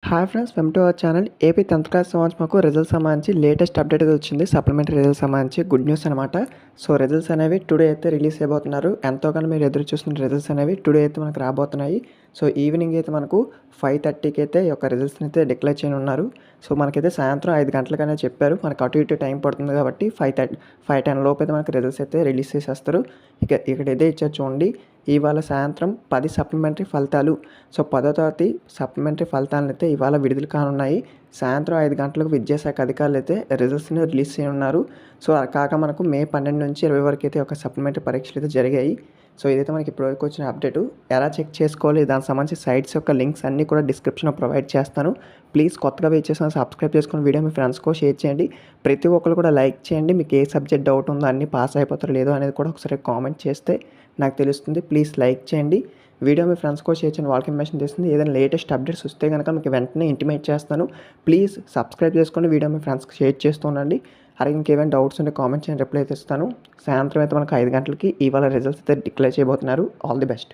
Hi friends, welcome to our channel. AP 10th class సంవత్సరంకు results సంబంధించి latest update అయితే వచ్చింది. సప్లిమెంటరీ రిజల్ట్స్ సంబంధించి గుడ్ న్యూస్ అనమాట. సో రిజల్ట్స్ అనేవి టుడే అయితే రిలీజ్ అయిపోతున్నారు. ఎంతోగానో మీరు ఎదురు చూస్తున్న రిజల్ట్స్ అనేవి టుడే అయితే మనకు రాబోతున్నాయి. సో ఈవినింగ్ అయితే మనకు 5:30కి అయితే ఈ యొక్క రిజల్ట్స్ని అయితే డిక్లేర్ చేయనున్నారు. సో మనకైతే సాయంత్రం 5 గంటలకనే చెప్పారు. మనకు అటు ఇటు టైం పడుతుంది కాబట్టి 5:10 లోపు అయితే మనకు రిజల్ట్స్ అయితే రిలీజ్ చేసేస్తారు. ఇక్కడ ఇదే ఇచ్చారు చూడండి. ఇవాళ సాయంత్రం 10 సప్లిమెంటరీ ఫలితాలు. సో 10వ తరగతి సప్లిమెంటరీ ఫలితాలను అయితే ఇవాళ విడుదల కానున్నాయి. సాయంత్రం 5 గంటలకు విద్యాశాఖ అధికారులు అయితే రిజల్ట్స్ని రిలీజ్ చేయనున్నారు. సో కాక మనకు మే 12 నుంచి 20 వరకు అయితే ఒక సప్లిమెంటరీ పరీక్షలు అయితే జరిగాయి. సో ఇదైతే మనకి ఇప్పటివరకు వచ్చిన అప్డేటు. ఎలా చెక్ చేసుకోవాలి, దానికి సంబంధించి సైట్స్ యొక్క లింక్స్ అన్నీ కూడా డిస్క్రిప్షన్లో ప్రొవైడ్ చేస్తాను. ప్లీజ్ కొత్తగా వెయిట్ చేసిన సబ్స్క్రైబ్ చేసుకుని వీడియో మీ ఫ్రెండ్స్కో షేర్ చేయండి. ప్రతి ఒక్కరు కూడా లైక్ చేయండి. మీకు ఏ సబ్జెక్ట్ డౌట్ ఉందో అన్నీ పాస్ అయిపోతారో లేదో అనేది కూడా ఒకసారి కామెంట్ చేస్తే నాకు తెలుస్తుంది. ప్లీజ్ లైక్ చేయండి. వీడియో మీ ఫ్రెండ్స్కో షేర్ చేయండి, వాళ్ళకి ఇన్ఫర్మేషన్ తెస్తుంది. ఏదైనా లేటెస్ట్ అప్డేట్స్ వస్తే కనుక మీకు వెంటనే ఇంటిమేట్ చేస్తాను. ప్లీజ్ సబ్స్క్రైబ్ చేసుకొని వీడియో మీ ఫ్రెండ్స్కి షేర్ చేస్తుండండి. అలాగే ఇంకేమైనా డౌట్స్ ఉంటే కామెంట్ చేయండి, రిప్లై అయితే ఇస్తాను. సాయంత్రం అయితే మనకు 5 గంటలకి ఇవాళ రిజల్ట్స్ అయితే డిక్లేర్ చేయబోతున్నారు. All the best.